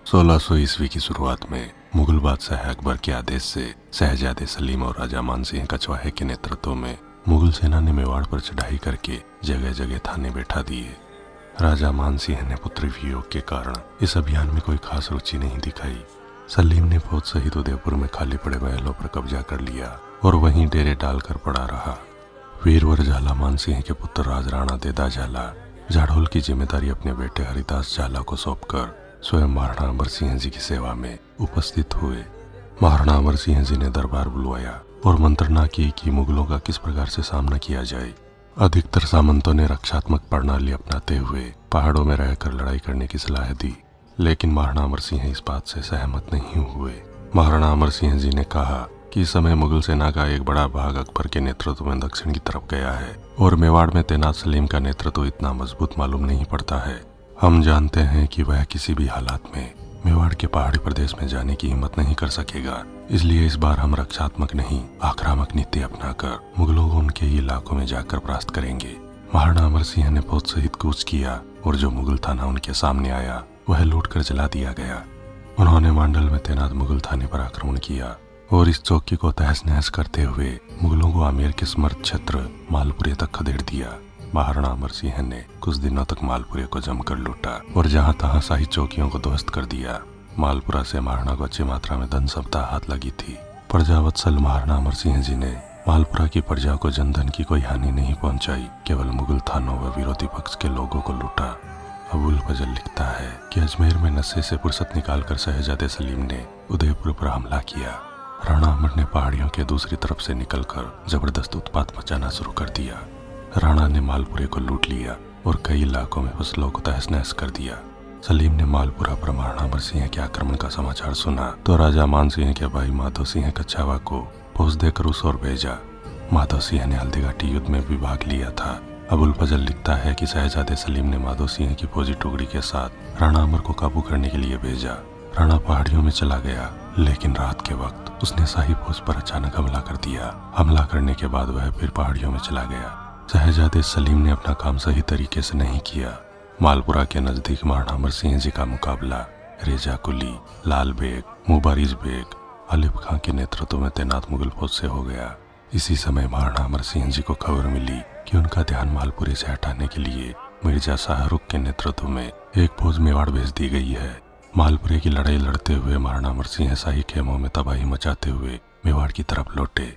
1600 ईस्वी की शुरुआत में मुगल बादशाह अकबर के आदेश से शहजादे सलीम और राजा मानसिंह कछवाहे के नेतृत्व में मुगल सेना ने मेवाड़ पर चढ़ाई करके जगह जगह थाने बैठा दिए। राजा मानसिंह ने पुत्र वियोग के कारण इस अभियान में कोई खास रुचि नहीं दिखाई। सलीम ने फौज सहित उदयपुर में खाली पड़े महलों पर कब्जा कर लिया और वहीं डेरे डालकर पड़ा रहा। वीरवर झाला मानसिंह के पुत्र राज राणा देदा झाला झाड़ोल की जिम्मेदारी अपने बेटे हरिदास झाला को सौंपकर स्वयं महाराणा अमर सिंह जी की सेवा में उपस्थित हुए। महाराणा अमर सिंह जी ने दरबार बुलवाया और मंत्रणा की कि मुगलों का किस प्रकार से सामना किया जाए। अधिकतर सामंतों ने रक्षात्मक प्रणाली अपनाते हुए पहाड़ों में रहकर लड़ाई करने की सलाह दी, लेकिन महाराणा अमर सिंह इस बात से सहमत नहीं हुए। महाराणा अमर सिंह जी ने कहा कि इस समय मुगल सेना का एक बड़ा भाग अकबर के नेतृत्व में दक्षिण की तरफ गया है और मेवाड़ में तैनात सलीम का नेतृत्व इतना मजबूत मालूम नहीं पड़ता है। हम जानते हैं कि वह किसी भी हालात में मेवाड़ के पहाड़ी प्रदेश में जाने की हिम्मत नहीं कर सकेगा, इसलिए इस बार हम रक्षात्मक नहीं आक्रामक नीति अपनाकर मुगलों को उनके ही इलाकों में जाकर परास्त करेंगे। महाराणा अमर सिंह ने फौज सहित कूच किया और जो मुगल थाना उनके सामने आया वह लूट कर जला दिया गया। उन्होंने मांडल में तैनात मुगल थाने पर आक्रमण किया और इस चौकी को तहस नहस करते हुए मुगलों को आमेर के समर्थ क्षेत्र मालपुरे तक खदेड़ दिया। महाराणा अमर सिंह ने कुछ दिनों तक मालपुरे को जमकर लूटा और जहां तहां शाही चौकियों को ध्वस्त कर दिया। मालपुरा से महाराणा को अच्छी मात्रा में धन संपदा हाथ लगी थी। प्रजावत्सल महाराणा अमर सिंह जी ने मालपुरा की प्रजा को जनधन की कोई हानि नहीं पहुंचाई, केवल मुगल थानों व विरोधी पक्ष के लोगों को लूटा। अबुल फजल लिखता है कि अजमेर में नशे से फुर्सत निकालकर शहजादे सलीम ने उदयपुर पर हमला किया। राणा अमर ने पहाड़ियों के दूसरी तरफ से निकलकर जबरदस्त उत्पात मचाना शुरू कर दिया। राणा ने मालपुरे को लूट लिया और कई इलाकों में फसलों को तहस नहस कर दिया। सलीम ने मालपुरा पर महाराणा अमर सिंह के आक्रमण का समाचार सुना तो राजा मानसिंह के भाई माधव सिंह कछवाहा को फौज देकर उस ओर भेजा। माधव सिंह ने हल्दीघाटी युद्ध में भी भाग लिया था। अबुल फजल लिखता है कि शहजादे सलीम ने माधव सिंह की फौजी टुकड़ी के साथ राणा अमर को काबू करने के लिए भेजा। राणा पहाड़ियों में चला गया, लेकिन रात के वक्त उसने शाही फौज पर अचानक हमला कर दिया। हमला करने के बाद वह फिर पहाड़ियों में चला गया। शहजादे सलीम ने अपना काम सही तरीके से नहीं किया। मालपुरा के नजदीक महाराणा अमर सिंह जी का मुकाबला रेजा कुली, लाल बेग, मुबारिज बेग, अलीफ खां के नेतृत्व में तैनात मुगल फौज से हो गया। इसी समय महाराणा अमर सिंह जी को खबर मिली कि उनका ध्यान मालपुरे से हटाने के लिए मिर्जा शाहरुख के नेतृत्व में एक फौज मेवाड़ भेज दी गई है। मालपुरे की लड़ाई लड़ते हुए महाराणा अमर सिंह शाही खेमों में तबाही मचाते हुए मेवाड़ की तरफ लौटे।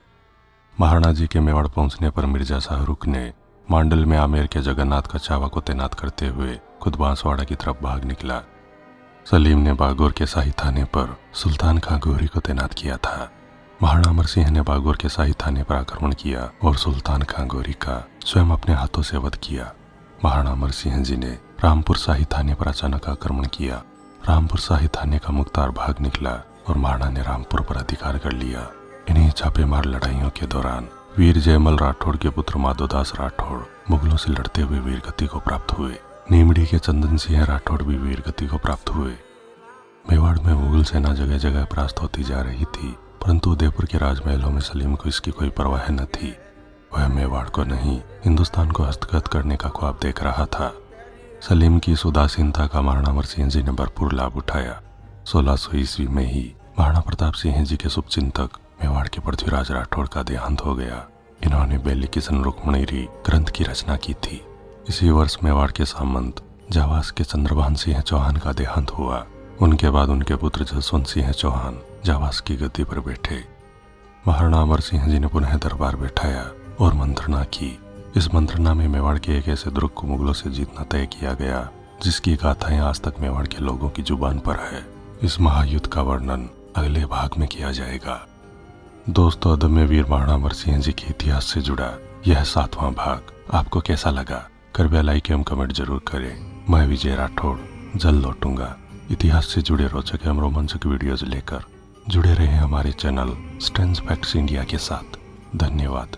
महाराणा जी के मेवाड़ पहुंचने पर मिर्जा शाहरुख ने मांडल में आमेर के जगन्नाथ कछवाहा को तैनात करते हुए खुद बांसवाड़ा की तरफ भाग निकला। सलीम ने बागोर के शाही थाने पर सुल्तान खां गोरी को तैनात किया था। महाराणा अमर सिंह ने बागोर के शाही थाने पर आक्रमण किया और सुल्तान खां गोरी का स्वयं अपने हाथों से वध किया। महाराणा अमर सिंह जी ने रामपुर शाही थाने पर अचानक आक्रमण किया। रामपुर शाही थाने का मुख्तार भाग निकला और महाराणा ने रामपुर पर अधिकार कर लिया। इन्हीं छापेमार लड़ाइयों के दौरान वीर जयमल राठौड़ के पुत्र माधोदास राठौड़ मुगलों से लड़ते हुए वीरगति को प्राप्त हुए। नीमड़ी के चंदन सिंह राठौड़ भी वीरगति को प्राप्त हुए। मेवाड़ में मुगल सेना जगह जगह परास्त होती जा रही थी, परंतु उदयपुर के राजमहलों में सलीम को इसकी कोई परवाह न थी। वह मेवाड़ को नहीं, हिंदुस्तान को हस्तगत करने का ख्वाब देख रहा था। सलीम की इस उदासीनता का महाराणा अमर सिंह जी ने भरपूर लाभ उठाया। 1600 ईस्वी में ही महाराणा प्रताप सिंह जी के शुभचिंतक मेवाड़ के पृथ्वीराज राठौड़ का देहांत हो गया। इन्होंने बेली किशन रुक्मणीरी ग्रंथ की रचना की थी। इसी वर्ष मेवाड़ के सामंत जावास के चंद्रभान सिंह चौहान का देहांत हुआ। उनके बाद उनके पुत्र जसवंत सिंह चौहान जावास की गद्दी पर बैठे। महाराणा अमर सिंह जी ने पुनः दरबार बैठाया और मंत्रणा की। इस मंत्रणा में मेवाड़ के एक ऐसे दुर्ग को मुगलों से जीतना तय किया गया जिसकी गाथाएं आज तक मेवाड़ के लोगों की जुबान पर है। इस महायुद्ध का वर्णन अगले भाग में किया जाएगा। दोस्तों, अदम्य वीर महाराणा अमर सिंह जी के इतिहास से जुड़ा यह 7वां भाग आपको कैसा लगा? कृपया लाइक एवं कमेंट जरूर करें। मैं विजय राठौड़ जल्द लौटूंगा इतिहास से जुड़े रोचक एवं रोमांचक वीडियोज लेकर। जुड़े रहे हमारे चैनल स्ट्रेंज फैक्ट्स इंडिया के साथ। धन्यवाद।